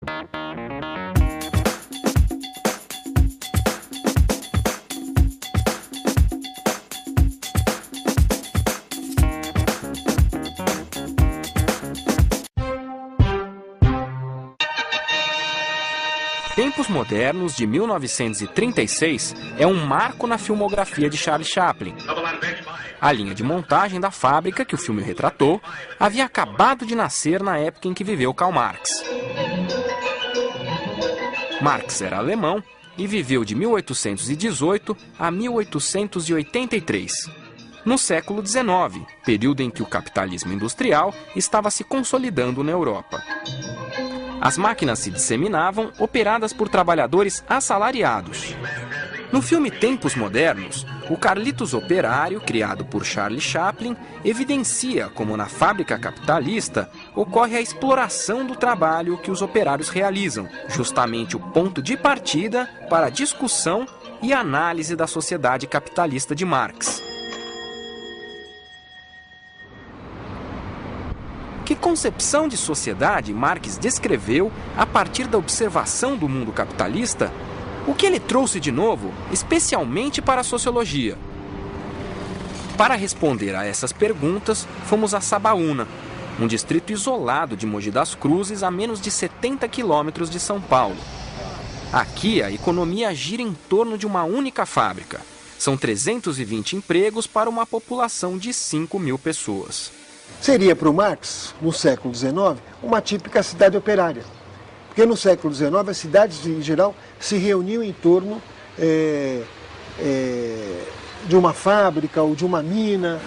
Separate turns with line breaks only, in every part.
Tempos Modernos, de 1936, é um marco na filmografia de Charlie Chaplin. A linha de montagem da fábrica que o filme retratou havia acabado de nascer na época em que viveu Karl Marx. Marx era alemão e viveu de 1818 a 1883. No século XIX, período em que o capitalismo industrial estava se consolidando na Europa. As máquinas se disseminavam, operadas por trabalhadores assalariados. No filme Tempos Modernos, o Carlitos operário, criado por Charlie Chaplin, evidencia como na fábrica capitalista ocorre a exploração do trabalho que os operários realizam, justamente o ponto de partida para a discussão e análise da sociedade capitalista de Marx. Que concepção de sociedade Marx descreveu a partir da observação do mundo capitalista? O que ele trouxe de novo, especialmente para a sociologia? Para responder a essas perguntas, fomos a Sabaúna, um distrito isolado de Mogi das Cruzes, a menos de 70 quilômetros de São Paulo. Aqui, a economia gira em torno de uma única fábrica. São 320 empregos para uma população de 5.000 pessoas.
Seria para o Marx, no século XIX, uma típica cidade operária. Porque no século XIX as cidades, em geral, se reuniam em torno de uma fábrica ou de uma mina.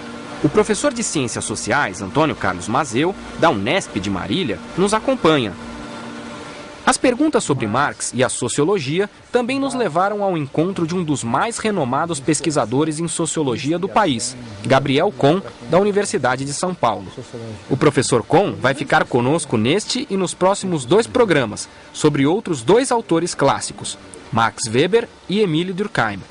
O professor de Ciências Sociais, Antônio Carlos Mazeu, da Unesp de Marília, nos acompanha. As perguntas sobre Marx e a sociologia também nos levaram ao encontro de um dos mais renomados pesquisadores em sociologia do país, Gabriel Kohn, da Universidade de São Paulo. O professor Kohn vai ficar conosco neste e nos próximos 2 programas, sobre outros 2 autores clássicos, Max Weber e Emílio Durkheim.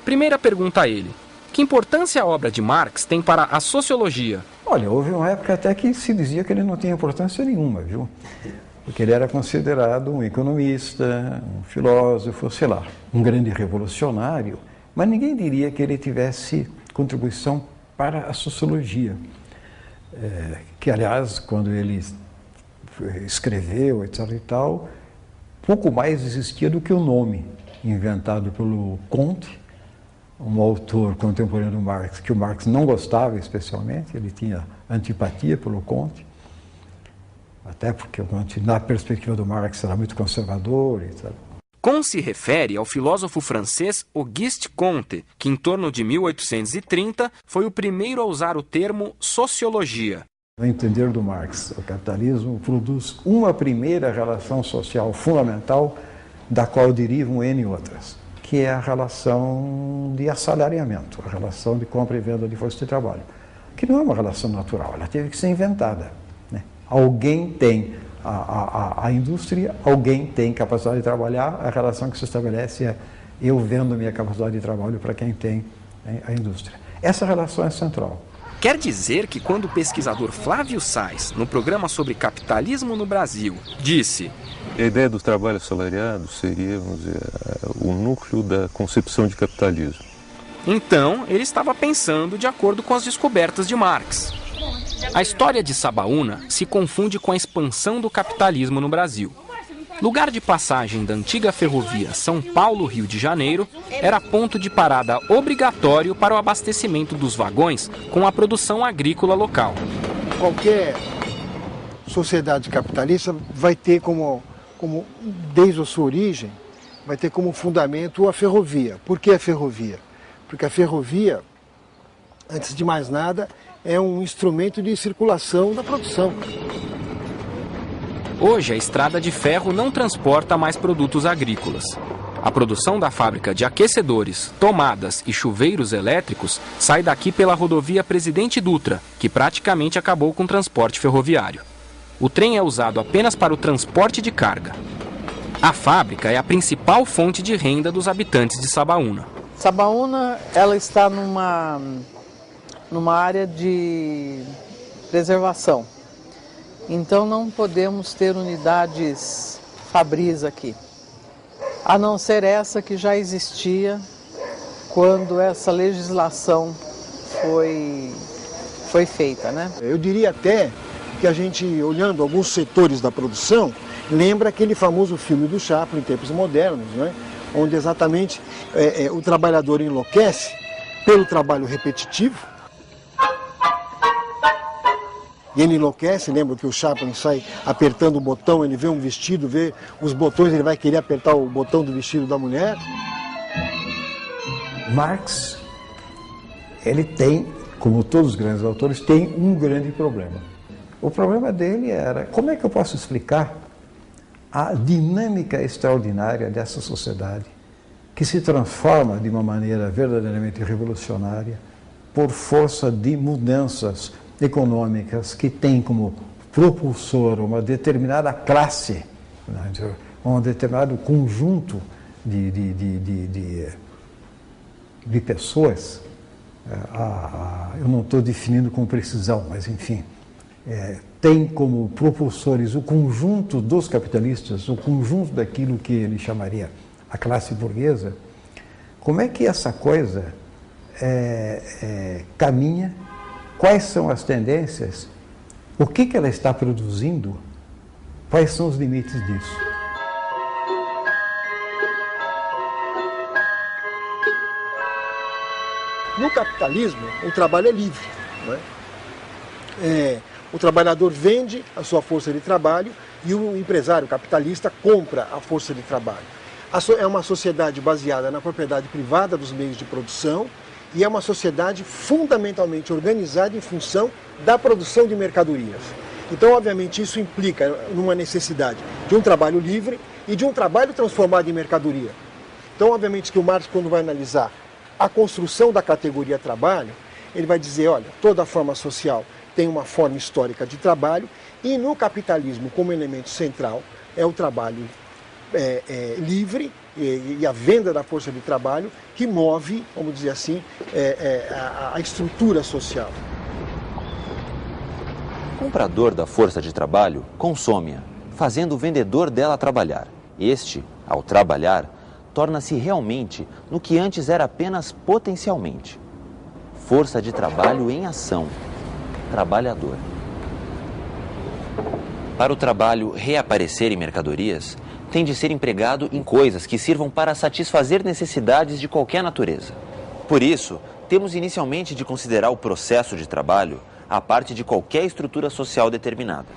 Primeira pergunta a ele: que importância a obra de Marx tem para a sociologia?
Olha, houve uma época até que se dizia que ele não tinha importância nenhuma, viu? Porque ele era considerado um economista, um filósofo, sei lá, um grande revolucionário, mas ninguém diria que ele tivesse contribuição para a sociologia. Que, aliás, quando ele escreveu, etc. e tal, pouco mais existia do que o nome inventado pelo Comte, um autor contemporâneo do Marx, que o Marx não gostava especialmente, ele tinha antipatia pelo Comte. Até porque, na perspectiva do Marx, era muito conservador, etc.
Kohn se refere ao filósofo francês Auguste Comte, que em torno de 1830 foi o primeiro a usar o termo sociologia.
No entender do Marx, o capitalismo produz uma primeira relação social fundamental, da qual derivam N outras, que é a relação de assalariamento, a relação de compra e venda de força de trabalho, que não é uma relação natural, ela teve que ser inventada. Alguém tem a indústria, alguém tem capacidade de trabalhar, a relação que se estabelece é eu vendo minha capacidade de trabalho para quem tem a indústria. Essa relação é central.
Quer dizer que quando o pesquisador Flávio Sais, no programa sobre capitalismo no Brasil, disse:
a ideia do trabalho assalariado seria, vamos dizer, o núcleo da concepção de capitalismo.
Então, ele estava pensando de acordo com as descobertas de Marx. A história de Sabaúna se confunde com a expansão do capitalismo no Brasil. Lugar de passagem da antiga ferrovia São Paulo-Rio de Janeiro, era ponto de parada obrigatório para o abastecimento dos vagões com a produção agrícola local.
Qualquer sociedade capitalista vai ter como desde a sua origem, vai ter como fundamento a ferrovia. Por que a ferrovia? Porque a ferrovia, antes de mais nada, é um instrumento de circulação da produção.
Hoje, a estrada de ferro não transporta mais produtos agrícolas. A produção da fábrica de aquecedores, tomadas e chuveiros elétricos sai daqui pela rodovia Presidente Dutra, que praticamente acabou com o transporte ferroviário. O trem é usado apenas para o transporte de carga. A fábrica é a principal fonte de renda dos habitantes de Sabaúna.
Sabaúna, ela está numa área de preservação. Então não podemos ter unidades fabris aqui, a não ser essa que já existia quando essa legislação foi feita, né?
Eu diria até que a gente, olhando alguns setores da produção, lembra aquele famoso filme do Chaplin, em tempos modernos, né? Onde exatamente o trabalhador enlouquece pelo trabalho repetitivo. E ele enlouquece, lembra que o Chaplin sai apertando o botão, ele vê um vestido, vê os botões, ele vai querer apertar o botão do vestido da mulher.
Marx, ele tem, como todos os grandes autores, tem um grande problema. O problema dele era, como é que eu posso explicar a dinâmica extraordinária dessa sociedade que se transforma de uma maneira verdadeiramente revolucionária por força de mudanças econômicas que tem como propulsor uma determinada classe, né, um determinado conjunto de pessoas. Eu não estou definindo com precisão, mas enfim, tem como propulsores o conjunto dos capitalistas, o conjunto daquilo que ele chamaria a classe burguesa. Como é que essa coisa caminha? Quais são as tendências? O que ela está produzindo? Quais são os limites disso?
No capitalismo, o trabalho é livre, não é? O trabalhador vende a sua força de trabalho e o empresário capitalista compra a força de trabalho. É uma sociedade baseada na propriedade privada dos meios de produção e é uma sociedade fundamentalmente organizada em função da produção de mercadorias. Então, obviamente, isso implica numa necessidade de um trabalho livre e de um trabalho transformado em mercadoria. Então, obviamente, que o Marx, quando vai analisar a construção da categoria trabalho, ele vai dizer, olha, toda forma social tem uma forma histórica de trabalho e no capitalismo, como elemento central, é o trabalho livre e a venda da força de trabalho que move, vamos dizer assim, a estrutura social.
O comprador da força de trabalho consome-a, fazendo o vendedor dela trabalhar. Este, ao trabalhar, torna-se realmente no que antes era apenas potencialmente. Força de trabalho em ação. Trabalhador. Para o trabalho reaparecer em mercadorias, tem de ser empregado em coisas que sirvam para satisfazer necessidades de qualquer natureza. Por isso, temos inicialmente de considerar o processo de trabalho a parte de qualquer estrutura social determinada.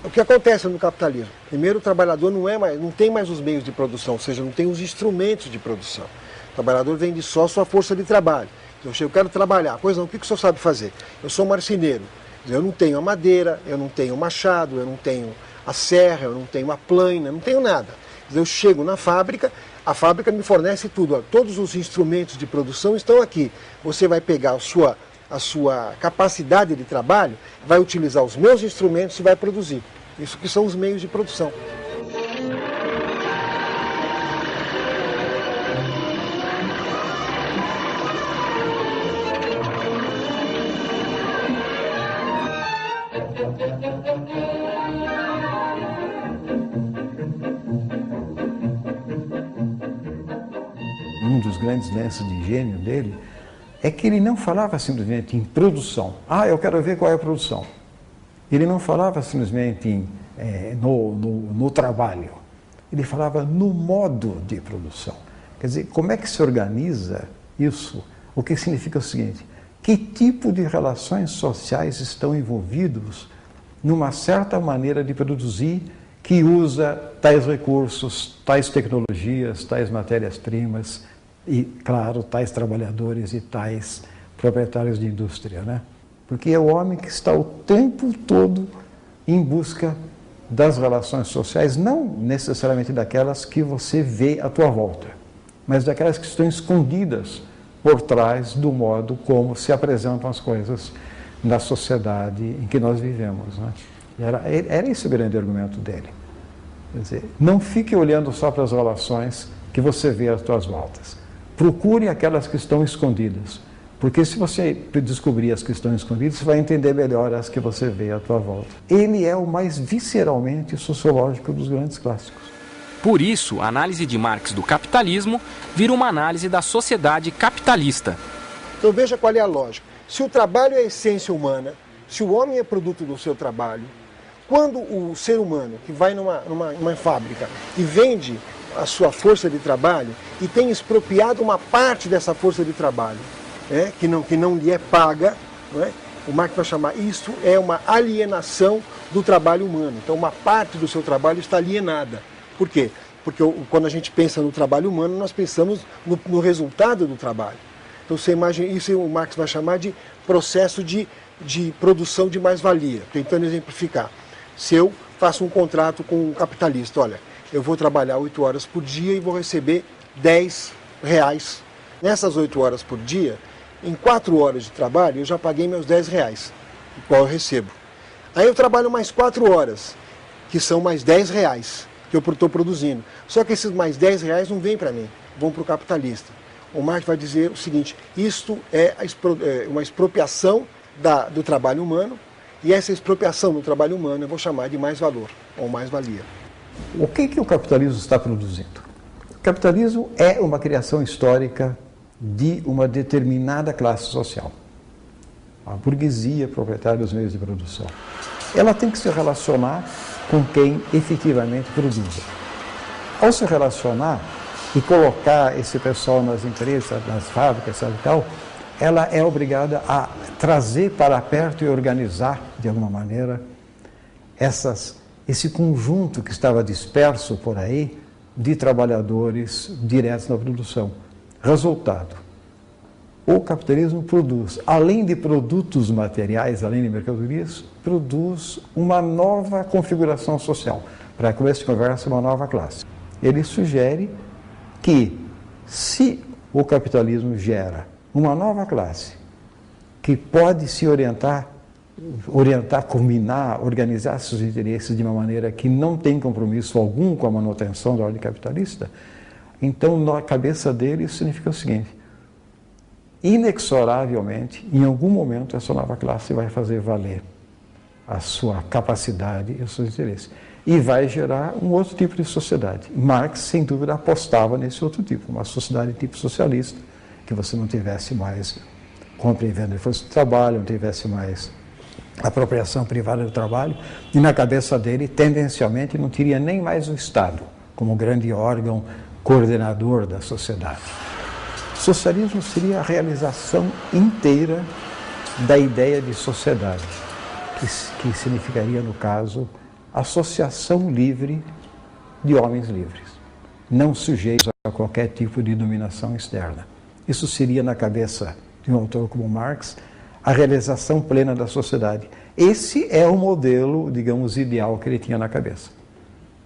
O que acontece no capitalismo? Primeiro, o trabalhador não tem mais os meios de produção, ou seja, não tem os instrumentos de produção. O trabalhador vende só sua força de trabalho. Então, eu quero trabalhar. Pois não, o que o senhor sabe fazer? Eu sou marceneiro. Eu não tenho a madeira, eu não tenho o machado, eu não tenho a serra, eu não tenho a plaina, eu não tenho nada. Eu chego na fábrica, a fábrica me fornece tudo. Ó, todos os instrumentos de produção estão aqui. Você vai pegar a sua capacidade de trabalho, vai utilizar os meus instrumentos e vai produzir. Isso que são os meios de produção.
Um dos grandes lances de gênio dele é que ele não falava simplesmente em produção. Eu quero ver qual é a produção. Ele não falava simplesmente no trabalho. Ele falava no modo de produção. Quer dizer, como é que se organiza isso? O que significa o seguinte: que tipo de relações sociais estão envolvidos numa certa maneira de produzir que usa tais recursos, tais tecnologias, tais matérias-primas e, claro, tais trabalhadores e tais proprietários de indústria, né? Porque é o homem que está o tempo todo em busca das relações sociais, não necessariamente daquelas que você vê à tua volta, mas daquelas que estão escondidas por trás do modo como se apresentam as coisas na sociedade em que nós vivemos, né? Era esse o grande argumento dele. Quer dizer, não fique olhando só para as relações que você vê às tuas voltas. Procure aquelas que estão escondidas, Porque se você descobrir as questões escondidas, você vai entender melhor as que você vê à tua volta. Ele é o mais visceralmente sociológico dos grandes clássicos.
Por isso, a análise de Marx do capitalismo vira uma análise da sociedade capitalista.
Então veja qual é a lógica. Se o trabalho é a essência humana, se o homem é produto do seu trabalho, quando o ser humano que vai numa fábrica e vende a sua força de trabalho e tem expropriado uma parte dessa força de trabalho, que não lhe é paga, não é? O Marx vai chamar isso é uma alienação do trabalho humano. Então uma parte do seu trabalho está alienada. Por quê? Porque quando a gente pensa no trabalho humano, nós pensamos no resultado do trabalho. Então você imagina, isso o Marx vai chamar de processo de produção de mais-valia. Tentando exemplificar. Se eu faço um contrato com um capitalista, olha, eu vou trabalhar 8 horas por dia e vou receber R$10. Nessas 8 horas por dia, em 4 horas de trabalho, eu já paguei meus R$10, qual eu recebo. Aí eu trabalho mais 4 horas, que são mais R$10 que eu estou produzindo. Só que esses mais R$10 não vêm para mim, vão para o capitalista. O Marx vai dizer o seguinte, isto é uma expropriação do trabalho humano, e essa expropriação do trabalho humano eu vou chamar de mais-valor, ou mais-valia.
O que o capitalismo está produzindo? O capitalismo é uma criação histórica de uma determinada classe social. A burguesia proprietária dos meios de produção. Ela tem que se relacionar com quem efetivamente produz. Ao se relacionar e colocar esse pessoal nas empresas, nas fábricas e tal, ela é obrigada a trazer para perto e organizar, de alguma maneira, esse conjunto que estava disperso por aí de trabalhadores diretos na produção. Resultado, o capitalismo produz, além de produtos materiais, além de mercadorias, produz uma nova configuração social. Para começo de conversa, uma nova classe. Ele sugere que, se o capitalismo gera uma nova classe que pode se orientar, combinar, organizar seus interesses de uma maneira que não tem compromisso algum com a manutenção da ordem capitalista, então na cabeça dele isso significa o seguinte: inexoravelmente, em algum momento, essa nova classe vai fazer valer a sua capacidade e os seus interesses. E vai gerar um outro tipo de sociedade. Marx, sem dúvida, apostava nesse outro tipo, uma sociedade tipo socialista, que você não tivesse mais compra e venda de força de trabalho, não tivesse mais apropriação privada do trabalho, e na cabeça dele, tendencialmente, não teria nem mais o Estado como grande órgão coordenador da sociedade. O socialismo seria a realização inteira da ideia de sociedade, que significaria, no caso, associação livre de homens livres, não sujeitos a qualquer tipo de dominação externa. Isso seria, na cabeça de um autor como Marx, a realização plena da sociedade. Esse é o modelo, digamos, ideal que ele tinha na cabeça.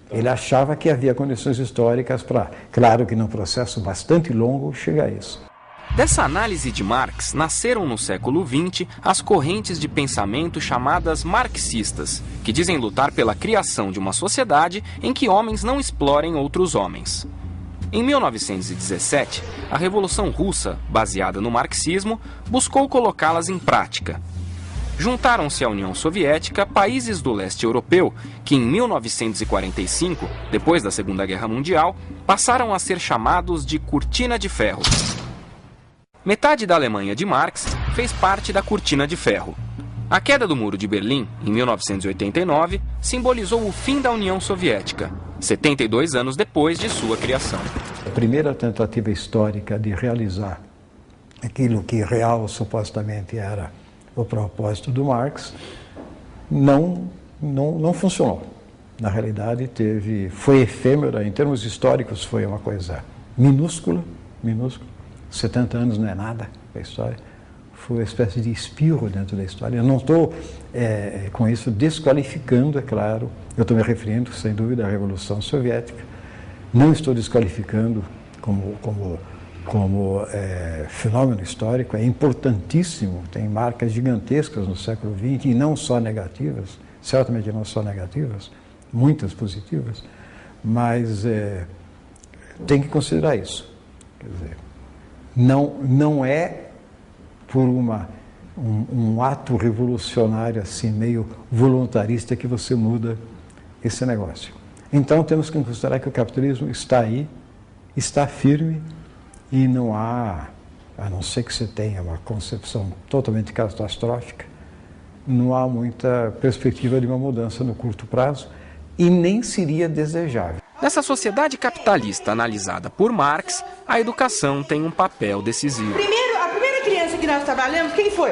Ele achava que havia condições históricas para, claro que num processo bastante longo, chegar a isso.
Dessa análise de Marx, nasceram no século XX as correntes de pensamento chamadas marxistas, que dizem lutar pela criação de uma sociedade em que homens não explorem outros homens. Em 1917, a Revolução Russa, baseada no marxismo, buscou colocá-las em prática. Juntaram-se à União Soviética países do leste europeu que, em 1945, depois da Segunda Guerra Mundial, passaram a ser chamados de Cortina de Ferro. Metade da Alemanha de Marx fez parte da Cortina de Ferro. A queda do Muro de Berlim, em 1989, simbolizou o fim da União Soviética, 72 anos depois de sua criação.
A primeira tentativa histórica de realizar aquilo que real supostamente era o propósito do Marx não funcionou. Na realidade, foi efêmera, em termos históricos foi uma coisa minúscula. 70 anos não é nada para a história. Foi uma espécie de espirro dentro da história. Eu não estou, com isso, desqualificando, é claro, eu estou me referindo, sem dúvida, à Revolução Soviética. Não estou desqualificando como fenômeno histórico, é importantíssimo, tem marcas gigantescas no século XX, e não só negativas, certamente não só negativas, muitas positivas, mas tem que considerar isso. Quer dizer, não é por um ato revolucionário, assim, meio voluntarista, que você muda esse negócio. Então, temos que considerar que o capitalismo está aí, está firme, e não há, a não ser que você tenha uma concepção totalmente catastrófica, não há muita perspectiva de uma mudança no curto prazo, e nem seria desejável.
Nessa sociedade capitalista analisada por Marx, a educação tem um papel decisivo.
A primeira criança que nós trabalhamos, quem foi?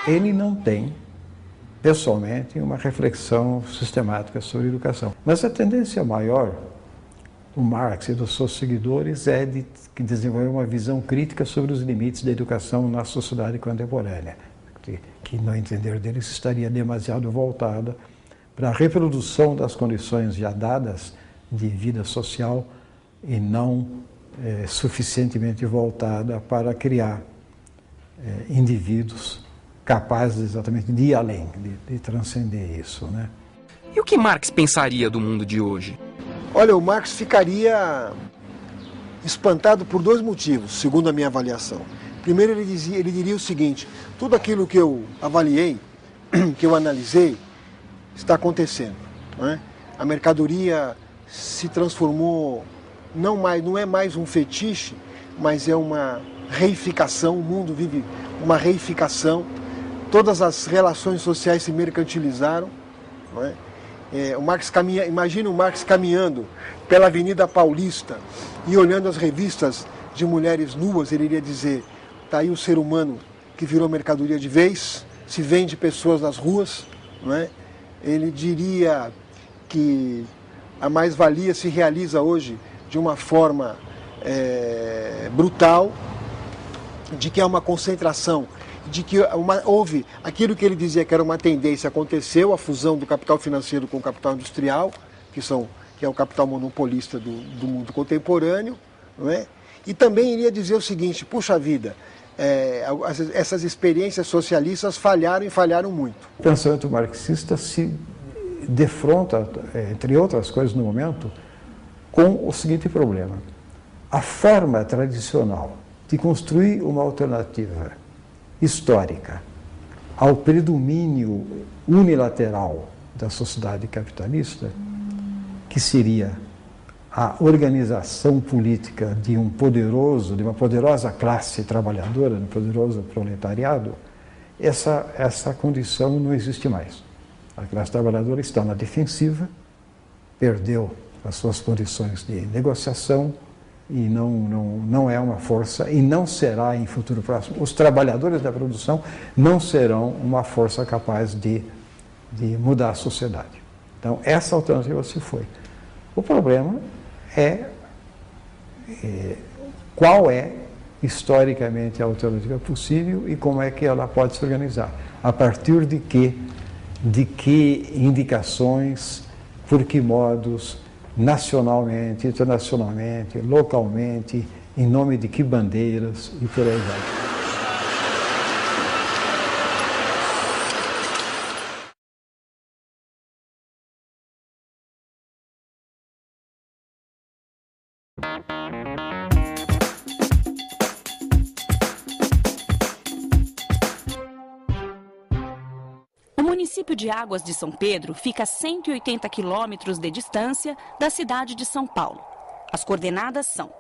Ele não tem, pessoalmente, uma reflexão sistemática sobre educação. Mas a tendência maior do Marx e dos seus seguidores é de desenvolver uma visão crítica sobre os limites da educação na sociedade contemporânea, que, no entender deles, estaria demasiado voltada para a reprodução das condições já dadas de vida social e não suficientemente voltada para criar indivíduos capazes exatamente de ir além, de transcender isso, né?
E o que Marx pensaria do mundo de hoje?
Olha, o Marx ficaria espantado por dois motivos, segundo a minha avaliação. Primeiro, ele diria o seguinte: tudo aquilo que eu avaliei, que eu analisei, está acontecendo, não é? A mercadoria se transformou, não é mais um fetiche, mas é uma reificação. O mundo vive uma reificação. Todas as relações sociais se mercantilizaram, não é? O Marx imagina o Marx caminhando pela Avenida Paulista e olhando as revistas de mulheres nuas. Ele iria dizer: está aí o ser humano que virou mercadoria de vez, se vende pessoas nas ruas, não é? Ele diria que a mais-valia se realiza hoje de uma forma brutal, de que há uma concentração, de que houve aquilo que ele dizia que era uma tendência, aconteceu, a fusão do capital financeiro com o capital industrial, que é o capital monopolista do mundo contemporâneo, não é? E também iria dizer o seguinte: puxa vida, essas experiências socialistas falharam, e falharam muito.
O pensamento marxista se defronta, entre outras coisas no momento, com o seguinte problema: a forma tradicional de construir uma alternativa histórica ao predomínio unilateral da sociedade capitalista, que seria a organização política de uma poderosa classe trabalhadora, de um poderoso proletariado, essa condição não existe mais. A classe trabalhadora está na defensiva, perdeu as suas condições de negociação e não é uma força, e não será em futuro próximo. Os trabalhadores da produção não serão uma força capaz de mudar a sociedade. Então, essa alternativa se foi. O problema é qual é historicamente a alternativa possível e como é que ela pode se organizar. A partir de que indicações, por que modos, nacionalmente, internacionalmente, localmente, em nome de que bandeiras e por aí vai.
O município de Águas de São Pedro fica a 180 quilômetros de distância da cidade de São Paulo. As coordenadas são: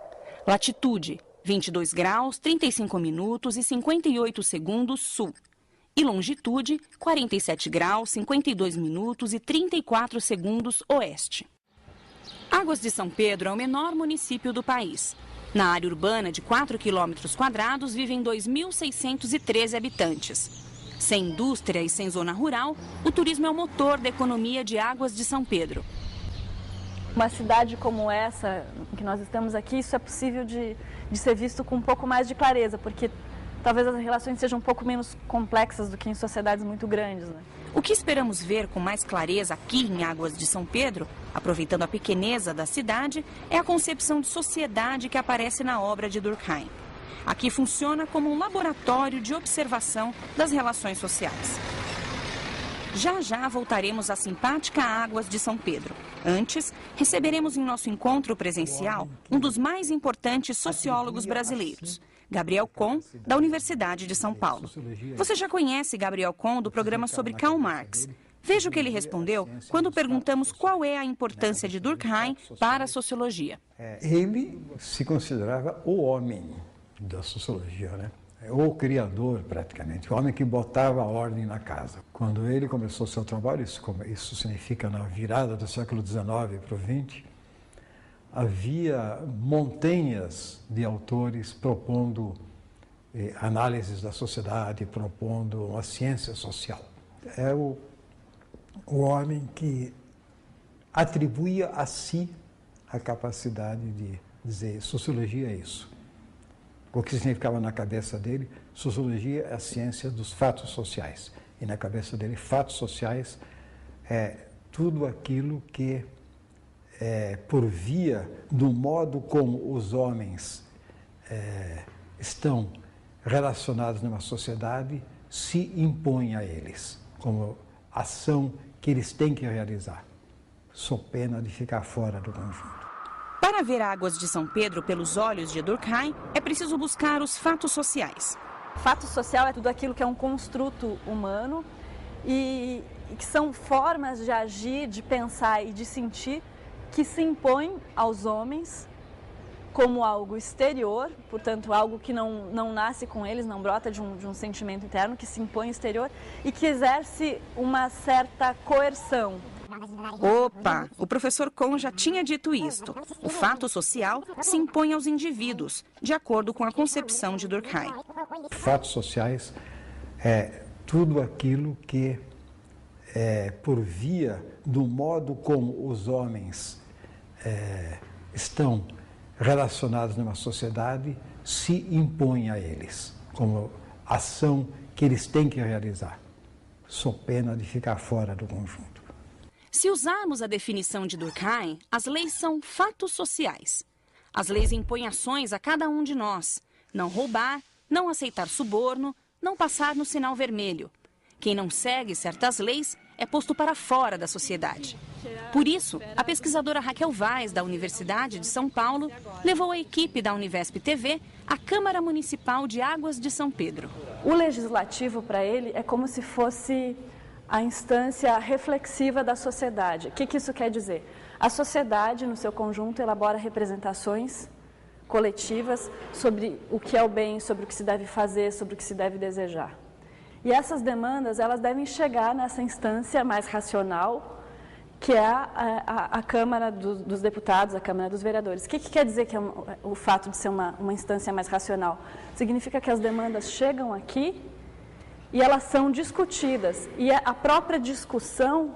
latitude 22 graus, 35 minutos e 58 segundos sul, e longitude 47 graus, 52 minutos e 34 segundos oeste. Águas de São Pedro é o menor município do país. Na área urbana de 4 quilômetros quadrados vivem 2.613 habitantes. Sem indústria e sem zona rural, o turismo é o motor da economia de Águas de São Pedro.
Uma cidade como essa, que nós estamos aqui, isso é possível de ser visto com um pouco mais de clareza, porque talvez as relações sejam um pouco menos complexas do que em sociedades muito grandes, né?
O que esperamos ver com mais clareza aqui em Águas de São Pedro, aproveitando a pequeneza da cidade, é a concepção de sociedade que aparece na obra de Durkheim. Aqui funciona como um laboratório de observação das relações sociais. Já já voltaremos à simpática Águas de São Pedro. Antes, receberemos em nosso encontro presencial um dos mais importantes sociólogos brasileiros, Gabriel Kohn, da Universidade de São Paulo. Você já conhece Gabriel Kohn do programa sobre Karl Marx. Veja o que ele respondeu quando perguntamos qual é a importância de Durkheim para a sociologia.
Ele se considerava o homem da sociologia, né? O criador, praticamente, o homem que botava a ordem na casa. Quando ele começou seu trabalho, isso significa na virada do século XIX para o XX, havia montanhas de autores propondo análises da sociedade, propondo uma ciência social. É o homem que atribuía a si a capacidade de dizer sociologia é isso. O que significava na cabeça dele, sociologia é a ciência dos fatos sociais. E na cabeça dele, fatos sociais é tudo aquilo que, por via do modo como os homens estão relacionados numa sociedade, se impõe a eles, como ação que eles têm que realizar, sob pena de ficar fora do conjunto.
Para ver Águas de São Pedro pelos olhos de Durkheim, é preciso buscar os fatos sociais.
Fato social é tudo aquilo que é um construto humano e que são formas de agir, de pensar e de sentir que se impõem aos homens como algo exterior, portanto algo que não nasce com eles, não brota de um sentimento interno, que se impõe exterior e que exerce uma certa coerção.
Opa! O professor Kohn já tinha dito isto. O fato social se impõe aos indivíduos, de acordo com a concepção de Durkheim.
Fatos sociais é tudo aquilo que, por via do modo como os homens estão relacionados numa sociedade, se impõe a eles, como ação que eles têm que realizar, sob pena de ficar fora do conjunto.
Se usarmos a definição de Durkheim, as leis são fatos sociais. As leis impõem ações a cada um de nós. Não roubar, não aceitar suborno, não passar no sinal vermelho. Quem não segue certas leis é posto para fora da sociedade. Por isso, a pesquisadora Raquel Vaz, da Universidade de São Paulo, levou a equipe da Univesp TV à Câmara Municipal de Águas de São Pedro.
O legislativo, para ele, é como se fosse a instância reflexiva da sociedade. O que isso quer dizer? A sociedade, no seu conjunto, elabora representações coletivas sobre o que é o bem, sobre o que se deve fazer, sobre o que se deve desejar. E essas demandas, elas devem chegar nessa instância mais racional, que é a Câmara dos Deputados, a Câmara dos Vereadores. O que quer dizer que é o fato de ser uma instância mais racional? Significa que as demandas chegam aqui e elas são discutidas. E a própria discussão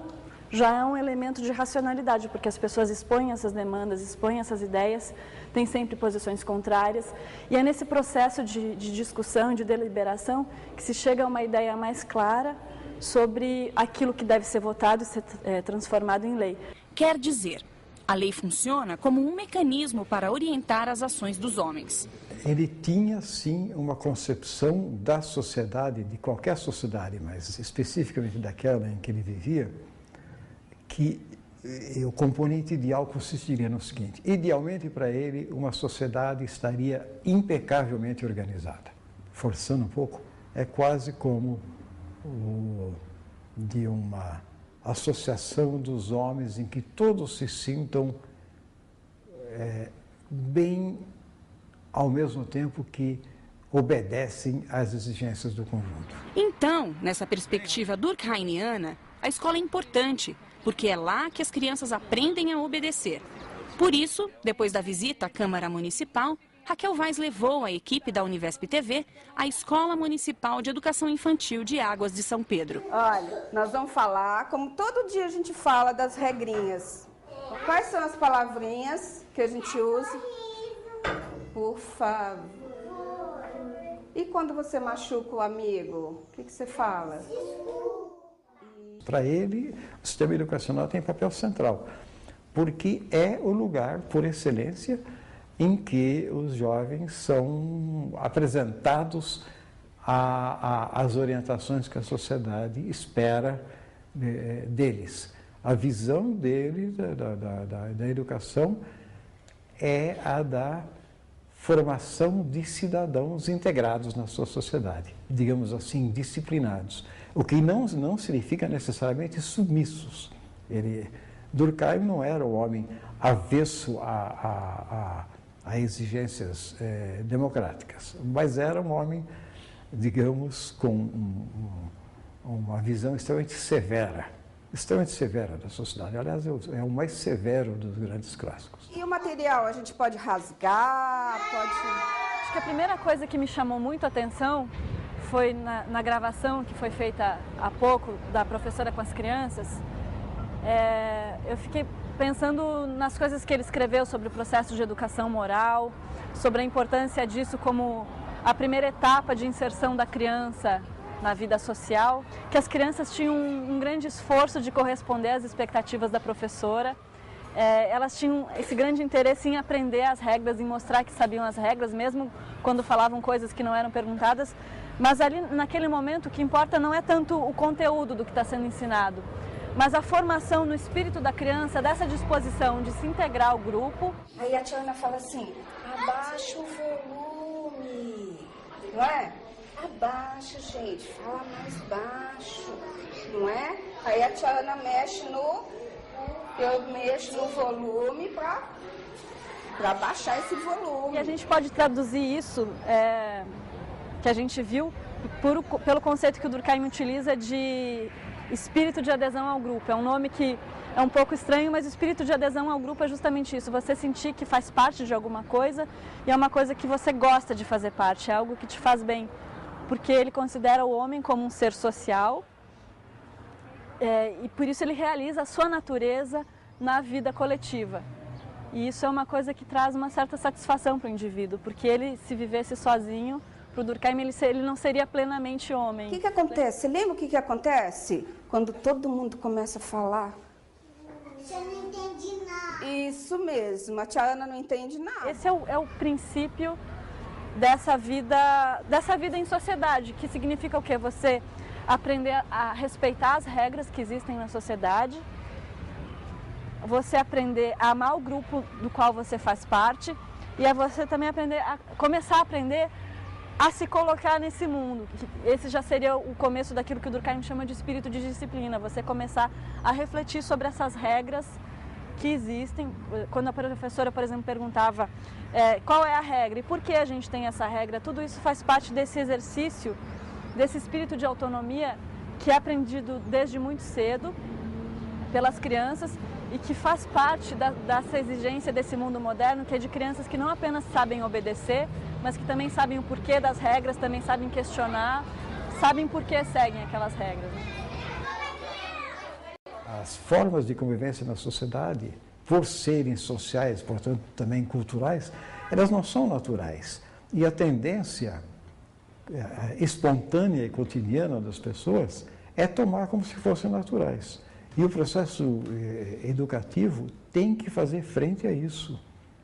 já é um elemento de racionalidade, porque as pessoas expõem essas demandas, expõem essas ideias, têm sempre posições contrárias. E é nesse processo de discussão, de deliberação, que se chega a uma ideia mais clara sobre aquilo que deve ser votado e ser transformado em lei.
Quer dizer, a lei funciona como um mecanismo para orientar as ações dos homens.
Ele tinha, sim, uma concepção da sociedade, de qualquer sociedade, mas especificamente daquela em que ele vivia, que o componente ideal consistiria no seguinte: idealmente para ele, uma sociedade estaria impecavelmente organizada. Forçando um pouco, é quase como de uma associação dos homens em que todos se sintam bem, ao mesmo tempo que obedecem às exigências do conjunto.
Então, nessa perspectiva durkheimiana, a escola é importante, porque é lá que as crianças aprendem a obedecer. Por isso, depois da visita à Câmara Municipal, Raquel Vaz levou a equipe da Univesp TV à Escola Municipal de Educação Infantil de Águas de São Pedro.
Olha, nós vamos falar, como todo dia a gente fala, das regrinhas. Quais são as palavrinhas que a gente usa? Por favor. E quando você machuca o amigo, o que você fala?
Para ele, o sistema educacional tem papel central, porque é o lugar, por excelência, em que os jovens são apresentados às orientações que a sociedade espera deles. A visão deles da educação é a da formação de cidadãos integrados na sua sociedade, digamos assim, disciplinados, o que não significa necessariamente submissos. Durkheim não era um homem avesso a exigências democráticas, mas era um homem, digamos, com uma visão extremamente severa da sociedade. Aliás, é o mais severo dos grandes clássicos.
E o material, a gente pode rasgar,
Acho que a primeira coisa que me chamou muito a atenção foi na gravação que foi feita há pouco, da professora com as crianças. Eu fiquei pensando nas coisas que ele escreveu sobre o processo de educação moral, sobre a importância disso como a primeira etapa de inserção da criança na vida social, que as crianças tinham um grande esforço de corresponder às expectativas da professora. Elas tinham esse grande interesse em aprender as regras, em mostrar que sabiam as regras, mesmo quando falavam coisas que não eram perguntadas. Mas ali, naquele momento, o que importa não é tanto o conteúdo do que está sendo ensinado, mas a formação no espírito da criança, dessa disposição de se integrar ao grupo.
Aí a tia Ana fala assim, abaixa o volume, não é? Abaixa, gente, fala mais baixo, não é? Aí a tia Ana eu mexo no volume para baixar esse volume.
E a gente pode traduzir isso, que a gente viu, pelo conceito que o Durkheim utiliza de espírito de adesão ao grupo. É um nome que é um pouco estranho, mas o espírito de adesão ao grupo é justamente isso. Você sentir que faz parte de alguma coisa e é uma coisa que você gosta de fazer parte, é algo que te faz bem. Porque ele considera o homem como um ser social e por isso ele realiza a sua natureza na vida coletiva. E isso é uma coisa que traz uma certa satisfação para o indivíduo, porque ele, se vivesse sozinho, para o Durkheim, ele não seria plenamente homem.
O que acontece? Você lembra o que acontece quando todo mundo começa a falar?
Eu não entendi nada.
Isso mesmo, a tia Ana não entende nada.
Esse é o princípio dessa vida em sociedade, que significa o quê? Você aprender a respeitar as regras que existem na sociedade, você aprender a amar o grupo do qual você faz parte e a você também começar a aprender a se colocar nesse mundo. Esse já seria o começo daquilo que o Durkheim chama de espírito de disciplina, você começar a refletir sobre essas regras que existem. Quando a professora, por exemplo, perguntava qual é a regra e por que a gente tem essa regra, tudo isso faz parte desse exercício, desse espírito de autonomia que é aprendido desde muito cedo pelas crianças e que faz parte dessa exigência desse mundo moderno, que é de crianças que não apenas sabem obedecer, mas que também sabem o porquê das regras, também sabem questionar, sabem por que seguem aquelas regras.
As formas de convivência na sociedade, por serem sociais, portanto também culturais, elas não são naturais. E a tendência espontânea e cotidiana das pessoas é tomar como se fossem naturais. E o processo educativo tem que fazer frente a isso.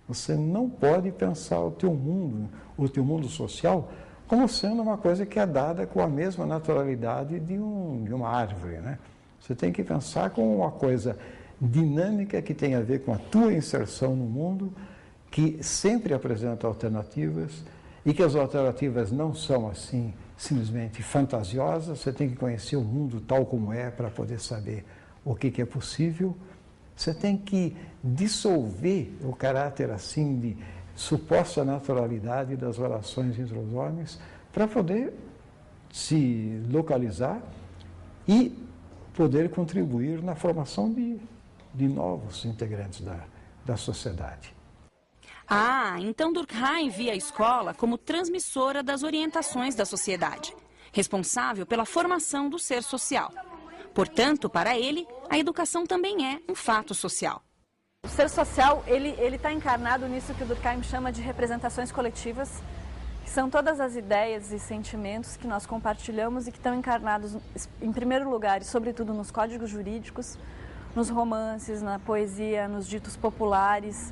Você não pode pensar o teu mundo social, como sendo uma coisa que é dada com a mesma naturalidade de uma árvore, né? Você tem que pensar como uma coisa dinâmica que tem a ver com a tua inserção no mundo, que sempre apresenta alternativas e que as alternativas não são assim simplesmente fantasiosas. Você tem que conhecer o mundo tal como é para poder saber o que é possível. Você tem que dissolver o caráter assim de suposta naturalidade das relações entre os homens para poder se localizar e poder contribuir na formação de novos integrantes da sociedade.
Então Durkheim via a escola como transmissora das orientações da sociedade, responsável pela formação do ser social. Portanto, para ele, a educação também é um fato social.
O ser social, ele está encarnado nisso que o Durkheim chama de representações coletivas, que são todas as ideias e sentimentos que nós compartilhamos e que estão encarnados, em primeiro lugar, e sobretudo nos códigos jurídicos, nos romances, na poesia, nos ditos populares,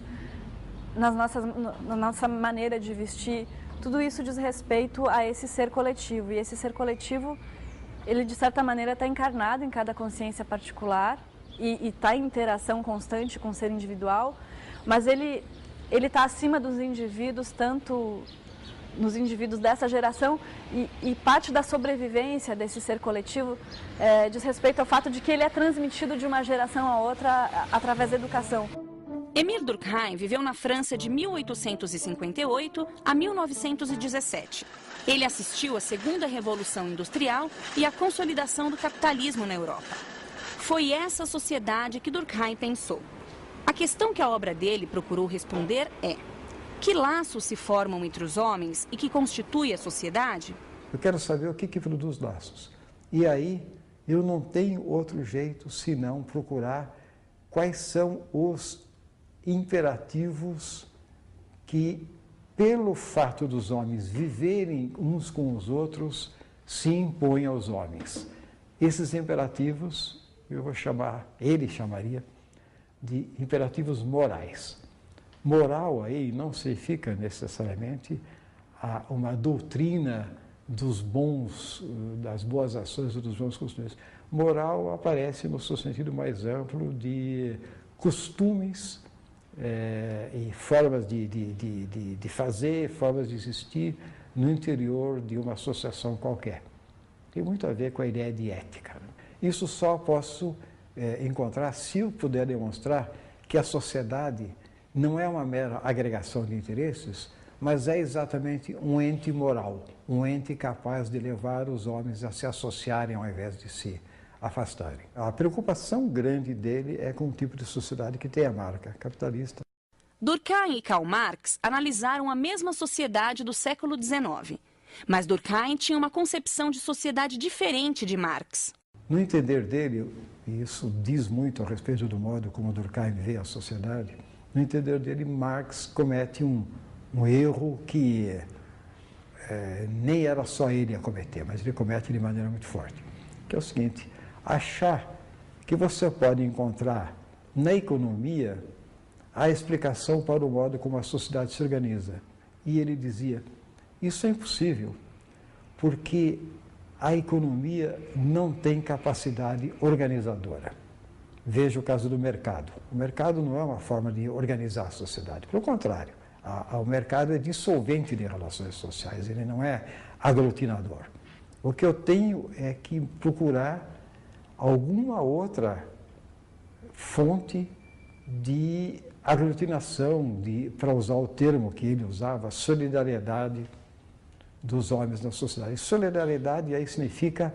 na nossa maneira de vestir. Tudo isso diz respeito a esse ser coletivo, e esse ser coletivo, ele de certa maneira está encarnado em cada consciência particular e está em interação constante com o ser individual, mas ele ele está acima dos indivíduos, tanto nos indivíduos dessa geração, e parte da sobrevivência desse ser coletivo diz respeito ao fato de que ele é transmitido de uma geração a outra através da educação.
Émile Durkheim viveu na França de 1858 a 1917. Ele assistiu à Segunda Revolução Industrial e à consolidação do capitalismo na Europa. Foi essa sociedade que Durkheim pensou. A questão que a obra dele procurou responder é: que laços se formam entre os homens e que constitui a sociedade?
Eu quero saber o que produz laços. E aí eu não tenho outro jeito senão procurar quais são os imperativos que, pelo fato dos homens viverem uns com os outros, se impõem aos homens. Esses imperativos, ele chamaria de imperativos morais. Moral aí não significa necessariamente uma doutrina dos bons, das boas ações ou dos bons costumes. Moral aparece no seu sentido mais amplo de costumes e formas de fazer, formas de existir no interior de uma associação qualquer. Tem muito a ver com a ideia de ética. Isso só posso encontrar se eu puder demonstrar que a sociedade não é uma mera agregação de interesses, mas é exatamente um ente moral, um ente capaz de levar os homens a se associarem ao invés de se afastarem. A preocupação grande dele é com o tipo de sociedade que tem a marca capitalista.
Durkheim e Karl Marx analisaram a mesma sociedade do século XIX, mas Durkheim tinha uma concepção de sociedade diferente de Marx.
No entender dele, e isso diz muito a respeito do modo como Durkheim vê a sociedade, no entender dele, Marx comete um erro que nem era só ele a cometer, mas ele comete de maneira muito forte, que é o seguinte: achar que você pode encontrar na economia a explicação para o modo como a sociedade se organiza. E ele dizia, isso é impossível, porque a economia não tem capacidade organizadora. Veja o caso do mercado. O mercado não é uma forma de organizar a sociedade, pelo contrário, o mercado é dissolvente de relações sociais, ele não é aglutinador. O que eu tenho é que procurar alguma outra fonte de aglutinação, para usar o termo que ele usava, solidariedade dos homens na sociedade. Solidariedade aí significa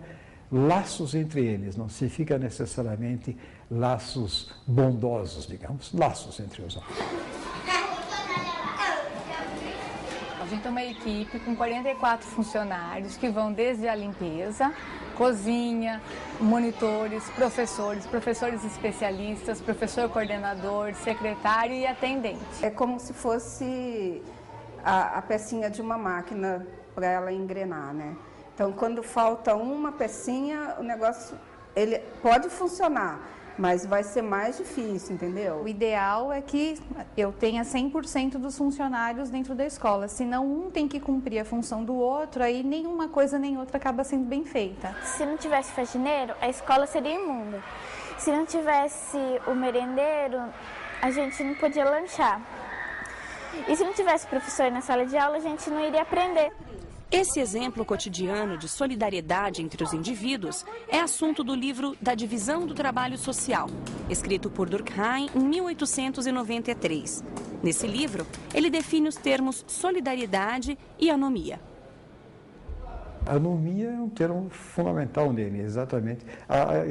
laços entre eles, não significa necessariamente laços bondosos, digamos, laços entre os homens.
A gente tem uma equipe com 44 funcionários que vão desde a limpeza, cozinha, monitores, professores especialistas, professor coordenador, secretário e atendente.
É como se fosse a pecinha de uma máquina para ela engrenar, né? Então, quando falta uma pecinha, o negócio ele pode funcionar, mas vai ser mais difícil, entendeu?
O ideal é que eu tenha 100% dos funcionários dentro da escola, senão um tem que cumprir a função do outro, aí nenhuma coisa nem outra acaba sendo bem feita.
Se não tivesse faxineiro, a escola seria imunda. Se não tivesse o merendeiro, a gente não podia lanchar. E se não tivesse professor na sala de aula, a gente não iria aprender.
Esse exemplo cotidiano de solidariedade entre os indivíduos é assunto do livro Da Divisão do Trabalho Social, escrito por Durkheim em 1893. Nesse livro, ele define os termos solidariedade e anomia.
Anomia é um termo fundamental nele, exatamente.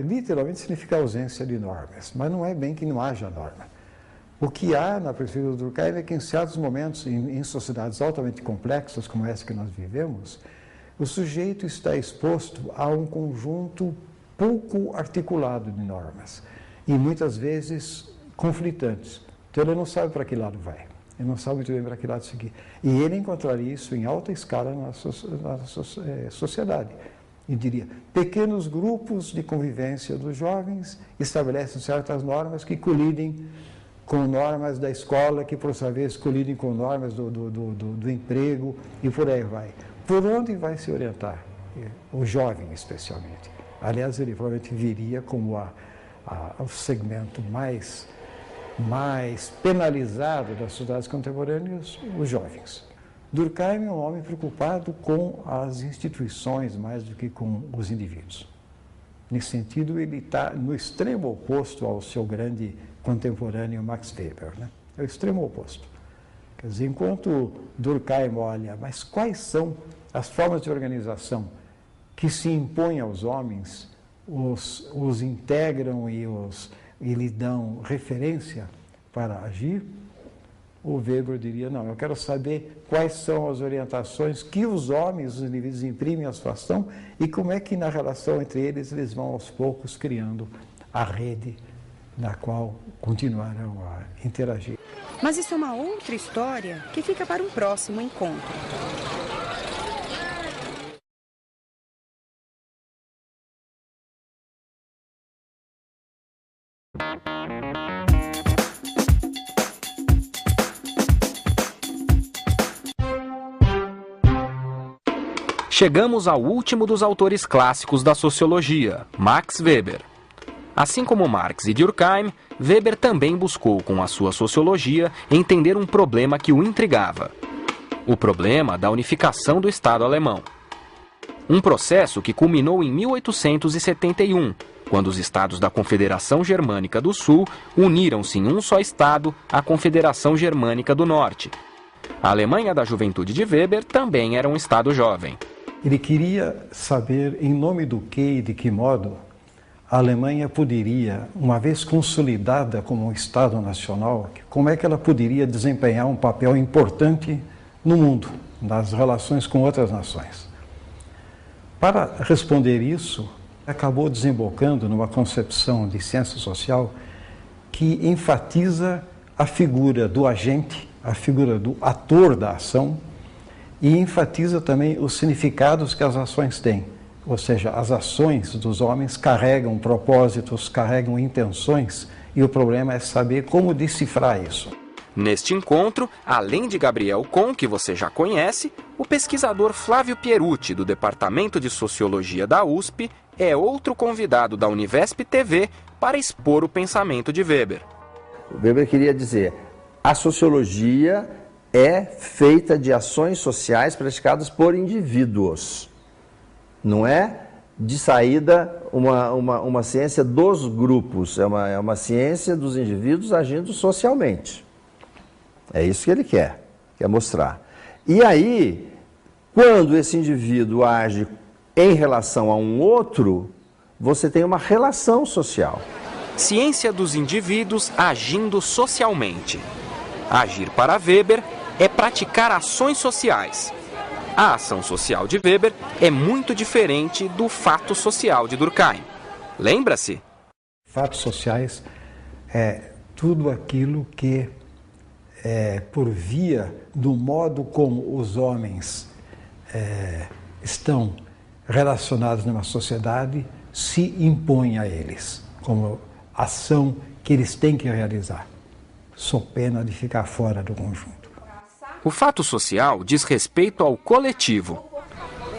Literalmente significa ausência de normas, mas não é bem que não haja norma. O que há na perspectiva do Durkheim é que em certos momentos, em sociedades altamente complexas como essa que nós vivemos, o sujeito está exposto a um conjunto pouco articulado de normas e muitas vezes conflitantes. Então ele não sabe para que lado vai, ele não sabe muito bem para que lado seguir. E ele encontraria isso em alta escala na sociedade. E diria, pequenos grupos de convivência dos jovens estabelecem certas normas que colidem com normas da escola, que por sua vez colidem com normas do emprego e por aí vai. Por onde vai se orientar? O jovem, especialmente. Aliás, ele provavelmente viria como o segmento mais mais penalizado das sociedades contemporâneas, os jovens. Durkheim é um homem preocupado com as instituições mais do que com os indivíduos. Nesse sentido, ele está no extremo oposto ao seu grande contemporâneo Max Weber, né? É o extremo oposto. Quer dizer, enquanto Durkheim olha, mas quais são as formas de organização que se impõem aos homens, os integram e lhe dão referência para agir, o Weber diria, não, eu quero saber quais são as orientações que os homens, os indivíduos, imprimem à situação e como é que na relação entre eles vão aos poucos criando a rede na qual continuarão a interagir.
Mas isso é uma outra história que fica para um próximo encontro.
Chegamos ao último dos autores clássicos da sociologia, Max Weber. Assim como Marx e Durkheim, Weber também buscou, com a sua sociologia, entender um problema que o intrigava. O problema da unificação do Estado alemão. Um processo que culminou em 1871, quando os estados da Confederação Germânica do Sul uniram-se em um só Estado, a Confederação Germânica do Norte. A Alemanha da juventude de Weber também era um Estado jovem.
Ele queria saber em nome do que e de que modo a Alemanha poderia, uma vez consolidada como um Estado nacional, como é que ela poderia desempenhar um papel importante no mundo, nas relações com outras nações. Para responder isso, acabou desembocando numa concepção de ciência social que enfatiza a figura do agente, a figura do ator da ação, e enfatiza também os significados que as ações têm. Ou seja, as ações dos homens carregam propósitos, carregam intenções, e o problema é saber como decifrar isso.
Neste encontro, além de Gabriel Kohn, que você já conhece, o pesquisador Flávio Pierucci, do Departamento de Sociologia da USP, é outro convidado da Univesp TV para expor o pensamento de Weber.
O Weber queria dizer, a sociologia é feita de ações sociais praticadas por indivíduos. Não é de saída uma ciência dos grupos, é uma ciência dos indivíduos agindo socialmente. É isso que ele quer mostrar. E aí, quando esse indivíduo age em relação a um outro, você tem uma relação social.
Ciência dos indivíduos agindo socialmente. Agir para Weber é praticar ações sociais. A ação social de Weber é muito diferente do fato social de Durkheim. Lembra-se?
Fatos sociais é tudo aquilo que, por via do modo como os homens estão relacionados numa sociedade, se impõe a eles, como ação que eles têm que realizar, sob pena de ficar fora do conjunto.
O fato social diz respeito ao coletivo.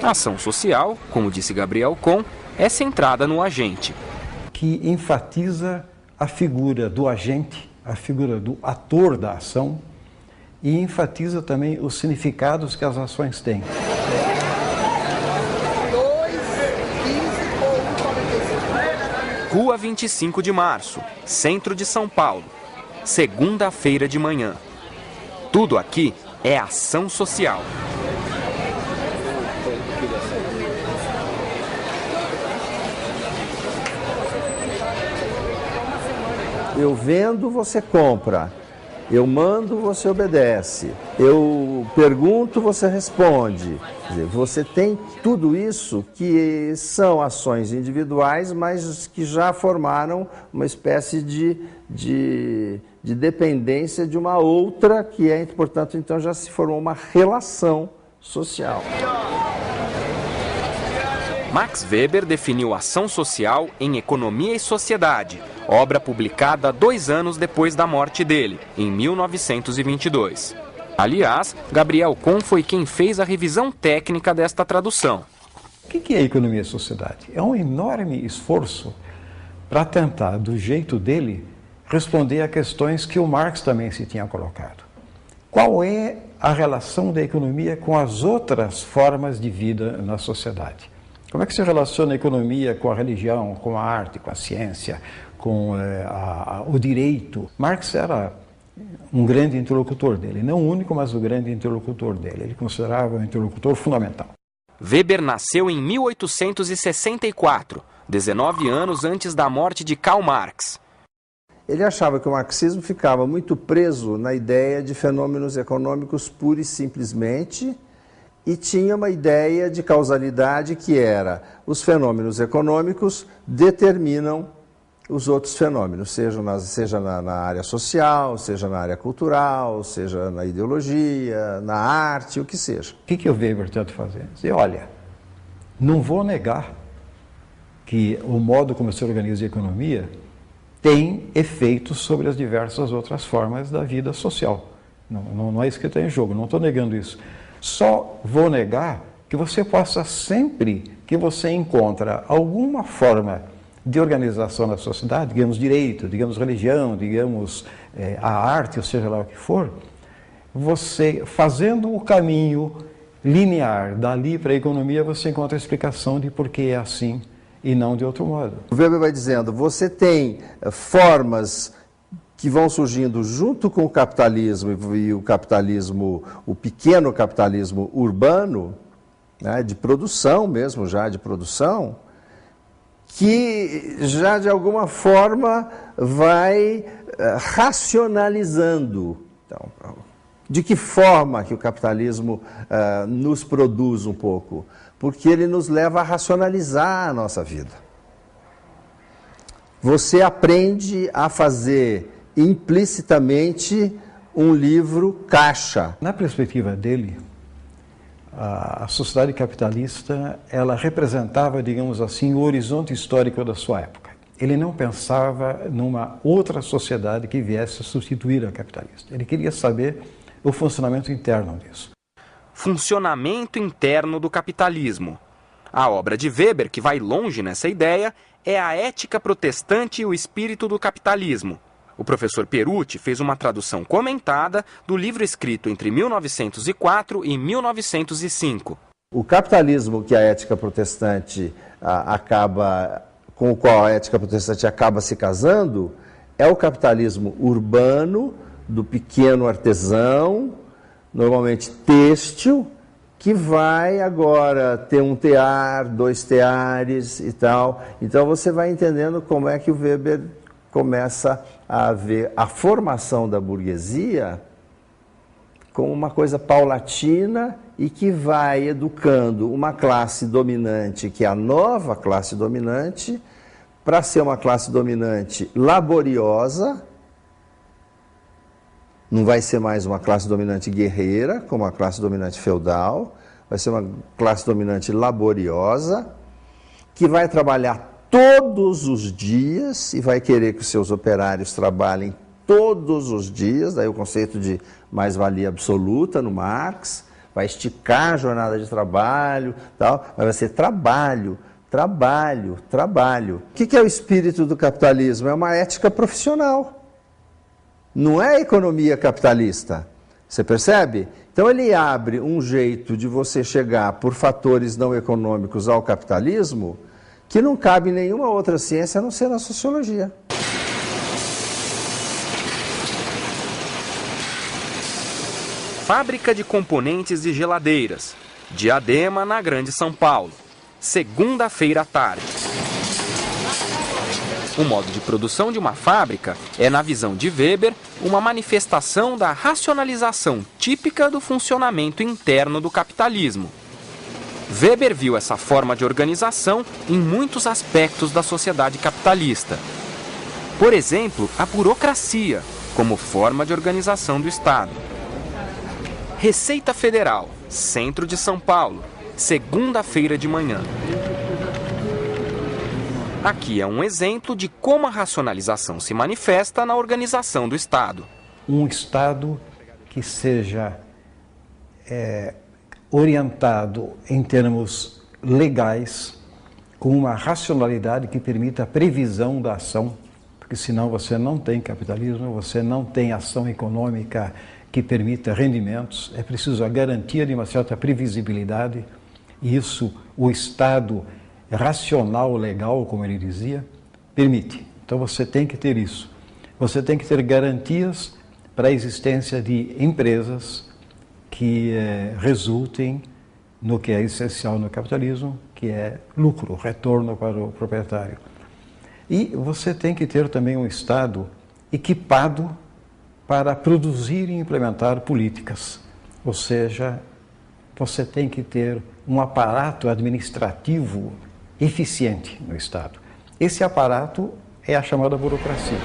A ação social, como disse Gabriel Kohn, é centrada no agente.
Que enfatiza a figura do agente, a figura do ator da ação, e enfatiza também os significados que as ações têm.
Rua 25 de Março, centro de São Paulo. Segunda-feira de manhã. Tudo aqui é ação social.
Eu vendo, você compra. Eu mando, você obedece. Eu pergunto, você responde. Quer dizer, você tem tudo isso que são ações individuais, mas que já formaram uma espécie de dependência de uma outra, que é, portanto, então já se formou uma relação social.
Max Weber definiu ação social em Economia e Sociedade, obra publicada 2 anos depois da morte dele, em 1922. Aliás, Gabriel Kohn foi quem fez a revisão técnica desta tradução.
O que é Economia e Sociedade? É um enorme esforço para tentar, do jeito dele, responder a questões que o Marx também se tinha colocado. Qual é a relação da economia com as outras formas de vida na sociedade? Como é que se relaciona a economia com a religião, com a arte, com a ciência, com o direito? Marx era um grande interlocutor dele, não o único, mas o grande interlocutor dele. Ele considerava um interlocutor fundamental.
Weber nasceu em 1864, 19 anos antes da morte de Karl Marx.
Ele achava que o marxismo ficava muito preso na ideia de fenômenos econômicos pura e simplesmente, e tinha uma ideia de causalidade que era: os fenômenos econômicos determinam os outros fenômenos, seja na área social, seja na área cultural, seja na ideologia, na arte, o que seja.
O que o Weber tenta fazer? Dizer, olha, não vou negar que o modo como se organiza a economia tem efeitos sobre as diversas outras formas da vida social. Não é isso que está em jogo, não estou negando isso. Só vou negar que você possa, sempre que você encontra alguma forma de organização na sociedade, digamos direito, digamos religião, digamos a arte, ou seja lá o que for, você fazendo o caminho linear dali para a economia, você encontra a explicação de por que é assim e não de outro modo.
O Weber vai dizendo, você tem formas que vão surgindo junto com o capitalismo e o capitalismo, o pequeno capitalismo urbano, né, de produção mesmo, já de produção, que já de alguma forma vai racionalizando. Então, de que forma que o capitalismo nos produz um pouco? Porque ele nos leva a racionalizar a nossa vida. Você aprende a fazer implicitamente um livro caixa.
Na perspectiva dele, a sociedade capitalista, ela representava, digamos assim, o horizonte histórico da sua época. Ele não pensava numa outra sociedade que viesse a substituir a capitalista. Ele queria saber o funcionamento interno disso.
Funcionamento interno do capitalismo. A obra de Weber, que vai longe nessa ideia, é A Ética Protestante e o Espírito do Capitalismo. O professor Perucci fez uma tradução comentada do livro escrito entre 1904 e 1905.
O capitalismo que a ética protestante com o qual a ética protestante acaba se casando é o capitalismo urbano, do pequeno artesão, normalmente têxtil, que vai agora ter um tear, 2 teares e tal. Então você vai entendendo como é que o Weber começa a ver a formação da burguesia como uma coisa paulatina e que vai educando uma classe dominante, que é a nova classe dominante, para ser uma classe dominante laboriosa. Não vai ser mais uma classe dominante guerreira, como a classe dominante feudal, vai ser uma classe dominante laboriosa, que vai trabalhar todos os dias e vai querer que os seus operários trabalhem todos os dias, daí o conceito de mais-valia absoluta no Marx, vai esticar a jornada de trabalho, tal, mas vai ser trabalho, trabalho, trabalho. O que é o espírito do capitalismo? É uma ética profissional. Não é a economia capitalista. Você percebe? Então ele abre um jeito de você chegar por fatores não econômicos ao capitalismo que não cabe em nenhuma outra ciência a não ser na sociologia.
Fábrica de componentes de geladeiras. Diadema, na Grande São Paulo. Segunda-feira à tarde. O modo de produção de uma fábrica é, na visão de Weber, uma manifestação da racionalização típica do funcionamento interno do capitalismo. Weber viu essa forma de organização em muitos aspectos da sociedade capitalista. Por exemplo, a burocracia, como forma de organização do Estado. Receita Federal, centro de São Paulo, segunda-feira de manhã. Aqui é um exemplo de como a racionalização se manifesta na organização do Estado.
Um Estado que seja orientado em termos legais, com uma racionalidade que permita a previsão da ação, porque senão você não tem capitalismo, você não tem ação econômica que permita rendimentos. É preciso a garantia de uma certa previsibilidade, e isso o Estado racional, legal, como ele dizia, permite. Então você tem que ter isso. Você tem que ter garantias para a existência de empresas que resultem no que é essencial no capitalismo, que é lucro, retorno para o proprietário. E você tem que ter também um Estado equipado para produzir e implementar políticas. Ou seja, você tem que ter um aparato administrativo eficiente no Estado. Esse aparato é a chamada burocracia.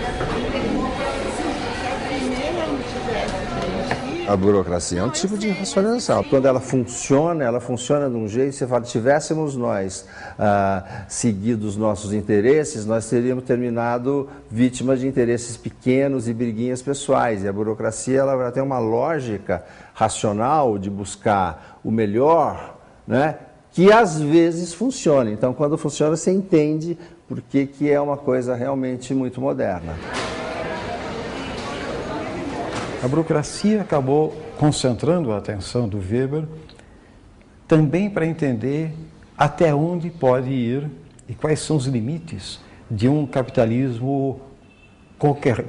A burocracia é um tipo de racionalização. Quando ela funciona de um jeito, você fala, tivéssemos nós seguido os nossos interesses, nós teríamos terminado vítimas de interesses pequenos e briguinhas pessoais. E a burocracia ela tem uma lógica racional de buscar o melhor, né, que às vezes funciona. Então, quando funciona, você entende por que é uma coisa realmente muito moderna.
A burocracia acabou concentrando a atenção do Weber também para entender até onde pode ir e quais são os limites de um capitalismo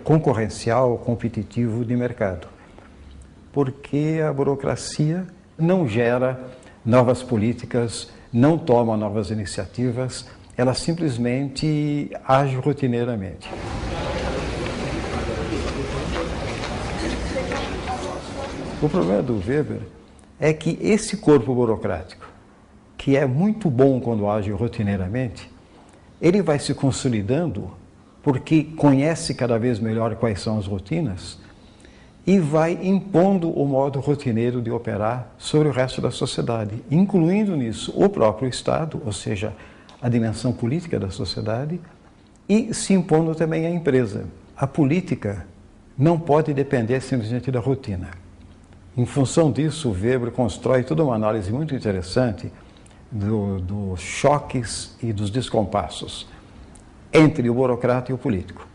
concorrencial, competitivo de mercado. Porque a burocracia não gera novas políticas, não toma novas iniciativas, ela simplesmente age rotineiramente. O problema do Weber é que esse corpo burocrático, que é muito bom quando age rotineiramente, ele vai se consolidando porque conhece cada vez melhor quais são as rotinas e vai impondo o modo rotineiro de operar sobre o resto da sociedade, incluindo nisso o próprio Estado, ou seja, a dimensão política da sociedade, e se impondo também à empresa. A política não pode depender simplesmente da rotina. Em função disso, o Weber constrói toda uma análise muito interessante dos choques e dos descompassos entre o burocrata e o político.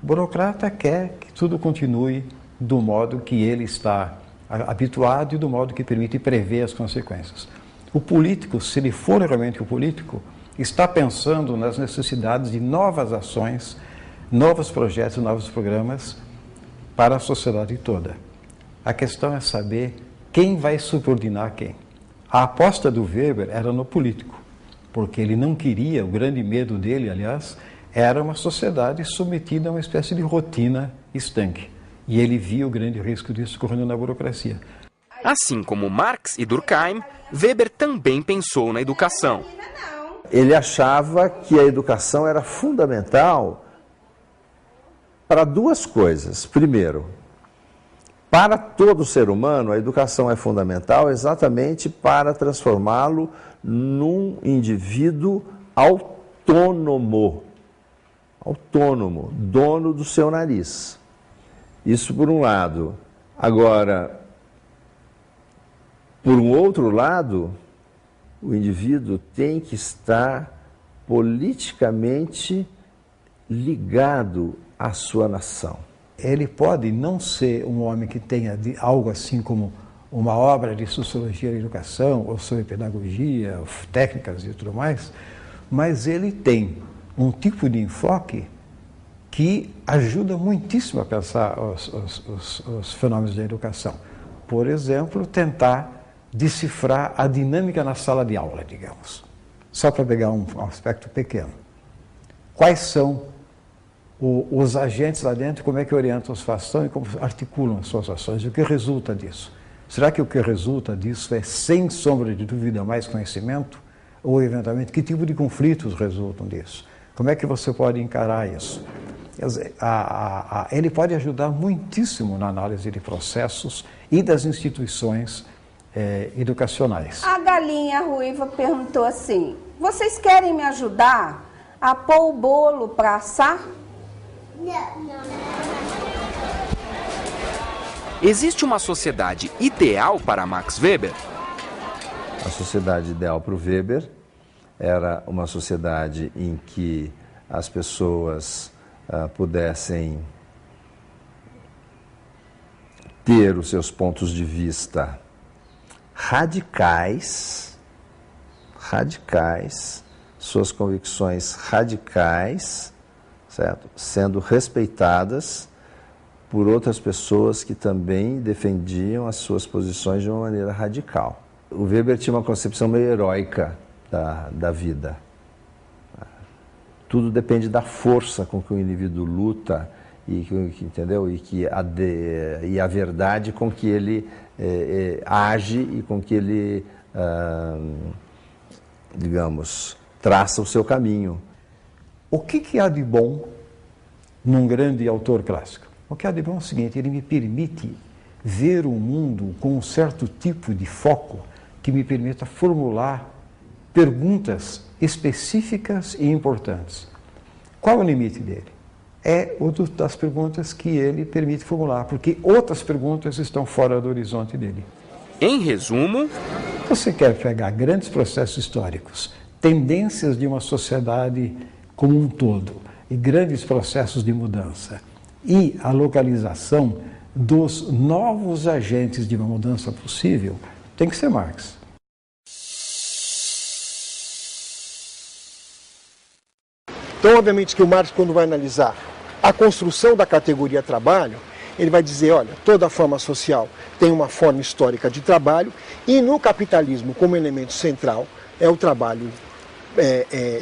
O burocrata quer que tudo continue do modo que ele está habituado e do modo que permite prever as consequências. O político, se ele for realmente o político, está pensando nas necessidades de novas ações, novos projetos, novos programas para a sociedade toda. A questão é saber quem vai subordinar quem. A aposta do Weber era no político, porque ele não queria, o grande medo dele, aliás, era uma sociedade submetida a uma espécie de rotina estanque. E ele via o grande risco disso correndo na burocracia.
Assim como Marx e Durkheim, Weber também pensou na educação.
Ele achava que a educação era fundamental para duas coisas. Primeiro, para todo ser humano, a educação é fundamental exatamente para transformá-lo num indivíduo autônomo, dono do seu nariz. Isso por um lado. Agora, por um outro lado, o indivíduo tem que estar politicamente ligado à sua nação.
Ele pode não ser um homem que tenha algo assim como uma obra de sociologia da educação, ou sobre pedagogia, técnicas e tudo mais, mas ele tem um tipo de enfoque que ajuda muitíssimo a pensar os fenômenos da educação. Por exemplo, tentar decifrar a dinâmica na sala de aula, digamos. Só para pegar um aspecto pequeno. Quais são os agentes lá dentro, como é que orientam as ações e como articulam as suas ações? E o que resulta disso? Será que o que resulta disso é, sem sombra de dúvida, mais conhecimento? Ou, eventualmente, que tipo de conflitos resultam disso? Como é que você pode encarar isso? Quer dizer, ele pode ajudar muitíssimo na análise de processos e das instituições educacionais.
A galinha ruiva perguntou assim: vocês querem me ajudar a pôr o bolo para assar?
Não.
Existe uma sociedade ideal para Max Weber?
A sociedade ideal para o Weber era uma sociedade em que as pessoas pudessem ter os seus pontos de vista radicais, suas convicções radicais, certo? Sendo respeitadas por outras pessoas que também defendiam as suas posições de uma maneira radical. O Weber tinha uma concepção meio heróica da vida. Tudo depende da força com que o indivíduo luta entendeu? E a verdade com que ele age e com que ele, digamos, traça o seu caminho.
O que há de bom num grande autor clássico? O que há de bom é o seguinte: ele me permite ver o mundo com um certo tipo de foco que me permita formular perguntas específicas e importantes. Qual é o limite dele? É o das perguntas que ele permite formular, porque outras perguntas estão fora do horizonte dele.
Em resumo,
você quer pegar grandes processos históricos, tendências de uma sociedade como um todo, e grandes processos de mudança, e a localização dos novos agentes de uma mudança possível, tem que ser Marx.
Então, obviamente, que o Marx, quando vai analisar a construção da categoria trabalho, ele vai dizer, olha, toda forma social tem uma forma histórica de trabalho, e no capitalismo, como elemento central, é o trabalho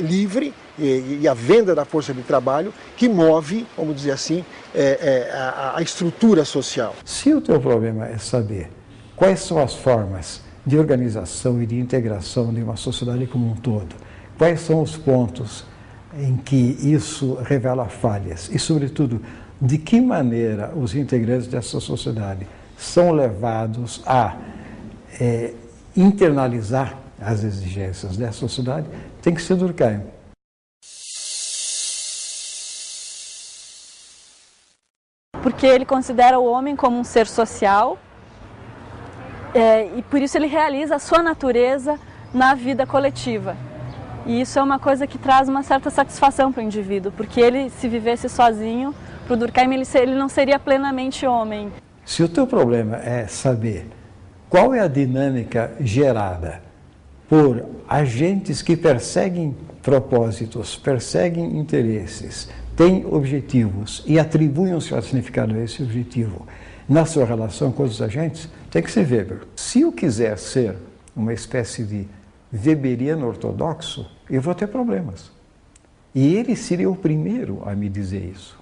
livre e a venda da força de trabalho que move, vamos dizer assim, a estrutura social.
Se o teu problema é saber quais são as formas de organização e de integração de uma sociedade como um todo, quais são os pontos em que isso revela falhas e, sobretudo, de que maneira os integrantes dessa sociedade são levados a internalizar as exigências dessa sociedade, tem que ser Durkheim.
Porque ele considera o homem como um ser social e por isso ele realiza a sua natureza na vida coletiva. E isso é uma coisa que traz uma certa satisfação para o indivíduo, porque ele, se vivesse sozinho, para o Durkheim, ele não seria plenamente homem.
Se o teu problema é saber qual é a dinâmica gerada por agentes que perseguem propósitos, perseguem interesses, têm objetivos e atribuem um certo significado a esse objetivo na sua relação com os agentes, tem que ser Weber. Se eu quiser ser uma espécie de weberiano ortodoxo, eu vou ter problemas. E ele seria o primeiro a me dizer isso.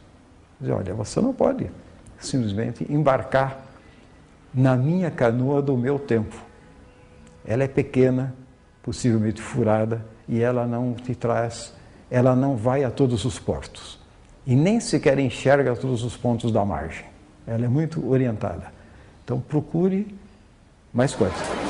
Dizer, olha, você não pode simplesmente embarcar na minha canoa do meu tempo. Ela é pequena, possivelmente furada, e ela não te traz, ela não vai a todos os portos. E nem sequer enxerga todos os pontos da margem. Ela é muito orientada. Então procure mais coisas.